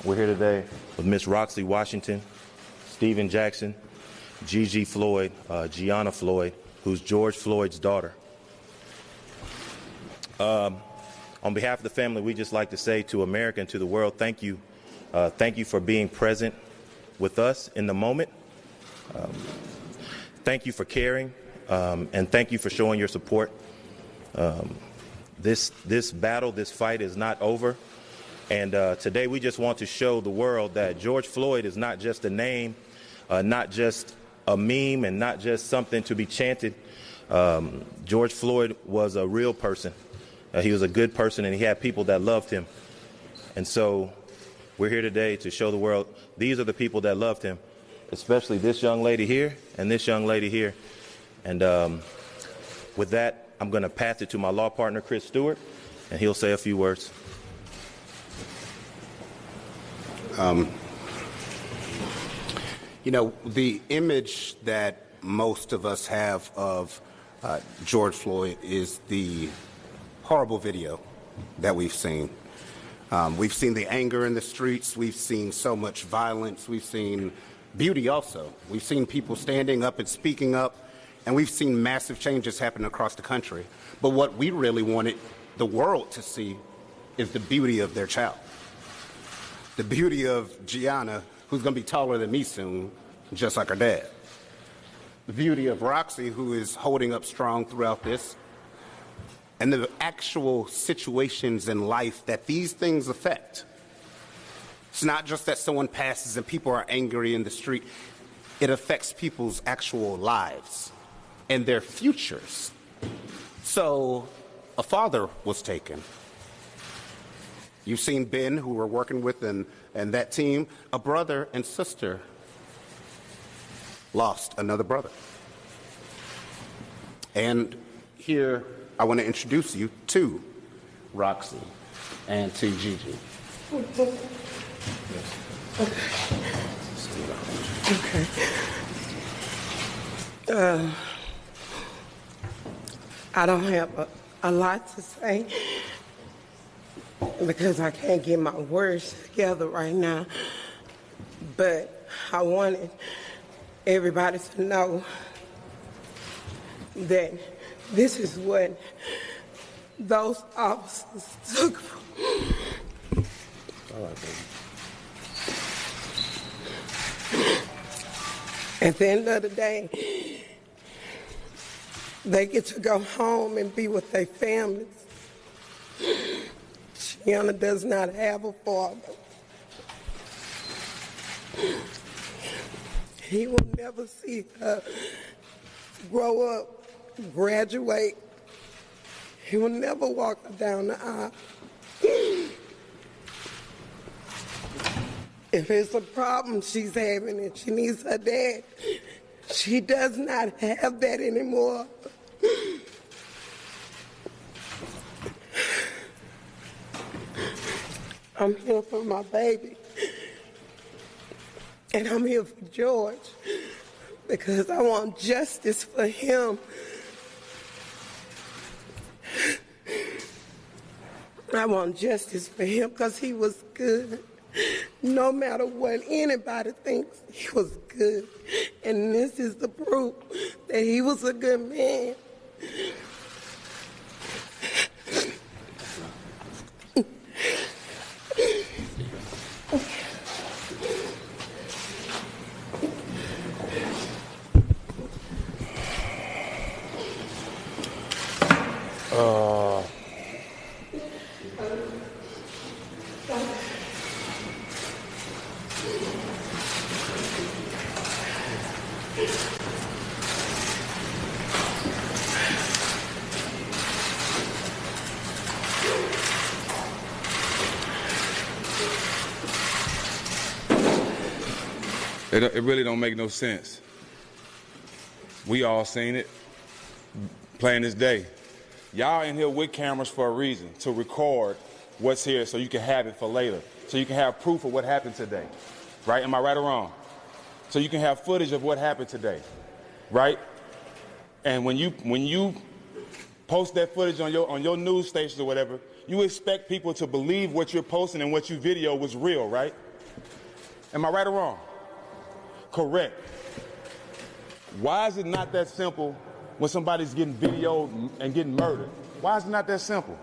We're here today with Miss Roxy Washington, Stephen Jackson, Gigi Floyd, Gianna Floyd, who's George Floyd's daughter. On behalf of the family, we just like to say to America and to the world, thank you. Thank you for being present with us in the moment. Thank you for caring, and thank you for showing your support. This battle, this fight is not over. And today we just want to show the world that George Floyd is not just a name, not just a meme, and not just something to be chanted. George Floyd was a real person. He was a good person, and he had people that loved him. And so we're here today to show the world these are the people that loved him, especially this young lady here and this young lady here. And with that, I'm going to pass it to my law partner, Chris Stewart, and he'll say a few words. You know, the image that most of us have of George Floyd is the horrible video that we've seen. We've seen the anger in the streets. We've seen so much violence. We've seen beauty also. We've seen people standing up and speaking up, and we've seen massive changes happen across the country. But what we really wanted the world to see is the beauty of their child. The beauty of Gianna, who's going to be taller than me soon, just like her dad. The beauty of Roxy, who is holding up strong throughout this. And the actual situations in life that these things affect. It's not just that someone passes and people are angry in the street. It affects people's actual lives and their futures. So a father was taken. You've seen Ben, who we're working with, and that team. A brother and sister lost another brother. And here, I want to introduce you to Roxy and to Gigi. Okay. I don't have a lot to say because I can't get my words together right now. But I wanted everybody to know that this is what those officers took from me. All right, baby. At the end of the day, they get to go home and be with their families. Gianna does not have a father. He will never see her grow up, graduate. He will never walk her down the aisle. If it's a problem she's having and she needs her dad, she does not have that anymore. I'm here for my baby. And I'm here for George because I want justice for him. I want justice for him because he was good. No matter what anybody thinks, he was good. And this is the proof that he was a good man. It really don't make no sense. We all seen it, playing this day. Y'all in here with cameras for a reason, to record what's here so you can have it for later, so you can have proof of what happened today, right? Am I right or wrong? So you can have footage of what happened today, right? And when you post that footage on your news stations or whatever, you expect people to believe what you're posting and what you video was real, right? Am I right or wrong? Correct. Why is it not that simple when somebody's getting videoed and getting murdered? Why is it not that simple?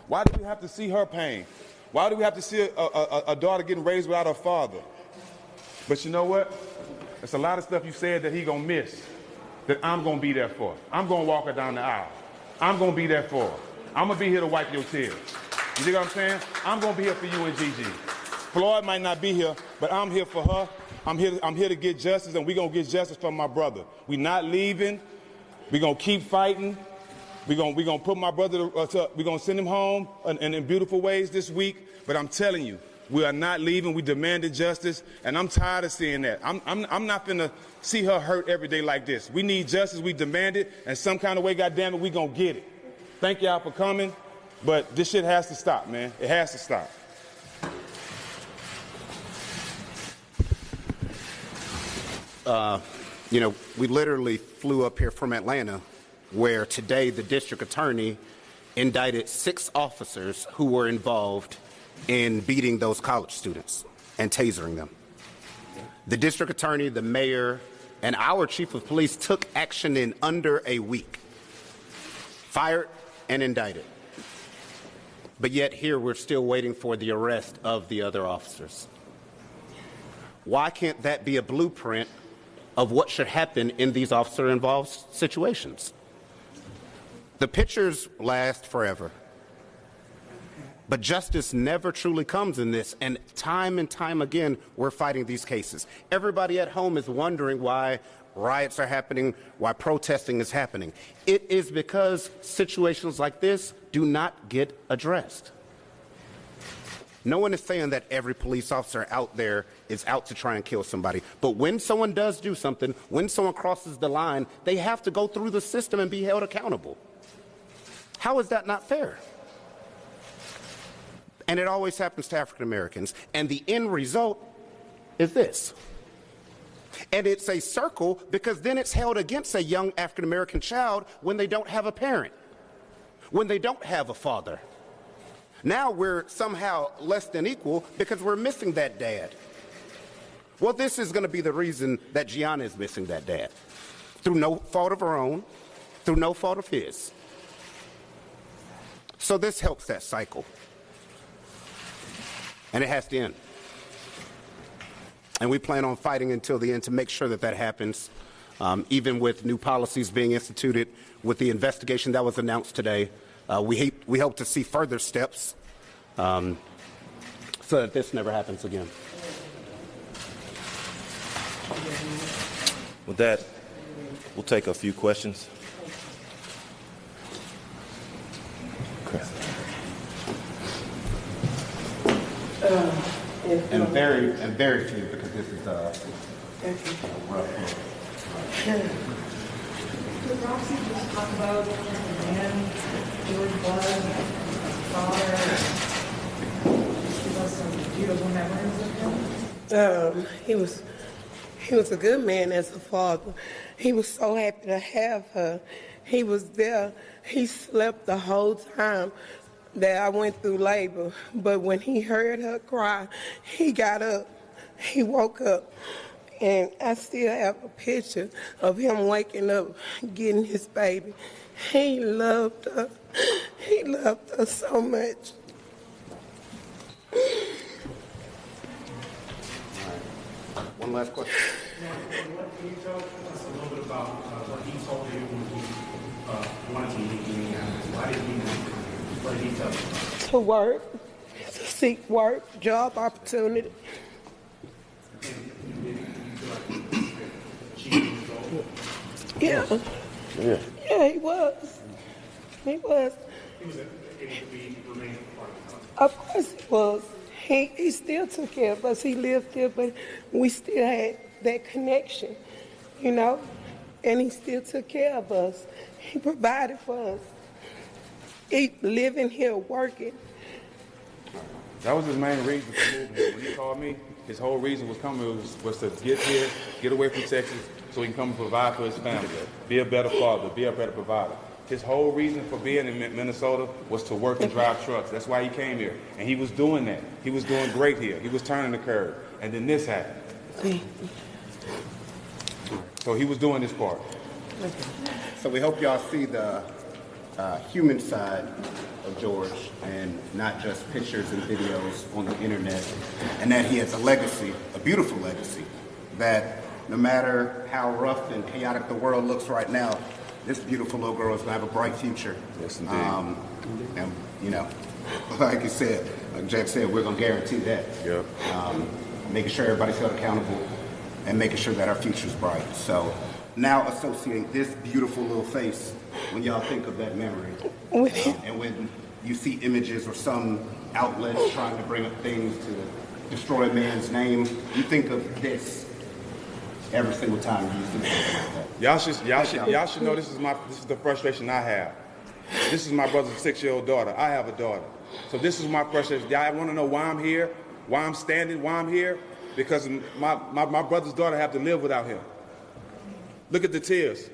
Why do we have to see her pain? Why do we have to see a daughter getting raised without her father? But you know what? There's a lot of stuff you said that he gonna miss, that I'm gonna be there for. I'm gonna walk her down the aisle. I'm gonna be there for her. I'm gonna be here to wipe your tears. You dig what I'm saying? I'm gonna be here for you and Gigi. Floyd might not be here, but I'm here for her. I'm here to get justice, and we're gonna get justice from my brother. We're not leaving. We're gonna keep fighting. We're gonna put my brother we're gonna send him home in beautiful ways this week. But I'm telling you, we are not leaving. We demanded justice, and I'm tired of seeing that. I'm not gonna see her hurt every day like this. We need justice. We demand it, and some kind of way, goddamn it, we gonna get it. Thank y'all for coming, but this shit has to stop, man. It has to stop. We literally flew up here from Atlanta, where today the district attorney indicted 6 officers who were involved in beating those college students and tasering them. The district attorney, the mayor, and our chief of police took action in under a week, fired and indicted. But yet here we're still waiting for the arrest of the other officers. Why can't that be a blueprint of what should happen in these officer-involved situations? The pictures last forever, but justice never truly comes in this, and time again, we're fighting these cases. Everybody at home is wondering why riots are happening, why protesting is happening. It is because situations like this do not get addressed. No one is saying that every police officer out there is out to try and kill somebody. But when someone does do something, when someone crosses the line, they have to go through the system and be held accountable. How is that not fair? And it always happens to African Americans. And the end result is this. And it's a circle because then it's held against a young African American child when they don't have a parent, when they don't have a father. Now we're somehow less than equal because we're missing that dad. Well, this is going to be the reason that Gianna is missing that dad. Through no fault of her own, through no fault of his. So this helps that cycle. And it has to end. And we plan on fighting until the end to make sure that that happens, even with new policies being instituted, with the investigation that was announced today. We hope to see further steps so that this never happens again. With that, we'll take a few questions. And very few, because this is rough. Could Roxy just talk about the man George Floyd, father, just give us some beautiful memories of him? He was a good man as a father. He was so happy to have her. He was there. He slept the whole time that I went through labor. But when he heard her cry, he got up. He woke up. And I still have a picture of him waking up, getting his baby. He loved her. He loved her so much. One last question. Can you tell us a little bit about what he told you when he wanted to leave Minneapolis? Why did he leave? What did he tell you? To work, to seek work, job opportunity. Yeah. Yeah, he was. He was. He was able to remain part of the country. Of course he was. He still took care of us. He lived here, but we still had that connection, you know? And he still took care of us. He provided for us. He living here, working. That was his main reason for moving here. When he called me, his whole reason was coming was to get here, get away from Texas, so he can come and provide for his family, be a better father, be a better provider. His whole reason for being in Minnesota was to work and drive trucks. That's why he came here. And he was doing that. He was doing great here. He was turning the curve. and then this happened. See. So he was doing his part. So we hope y'all see the human side of George and not just pictures and videos on the internet, and that he has a legacy, a beautiful legacy, that no matter how rough and chaotic the world looks right now, this beautiful little girl is going to have a bright future. Yes, indeed. And, you know, like you said, like Jack said, we're going to guarantee that. Yep. Making sure everybody's held accountable and making sure that our future's bright. So now associate this beautiful little face when y'all think of that memory. And when you see images or some outlets trying to bring up things to destroy a man's name, you think of this every single time you think of that. Y'all should know this is the frustration I have. This is my brother's 6-year-old daughter. I have a daughter. So this is my frustration. Y'all want to know why I'm here? Why I'm standing? Why I'm here? Because my brother's daughter have to live without him. Look at the tears.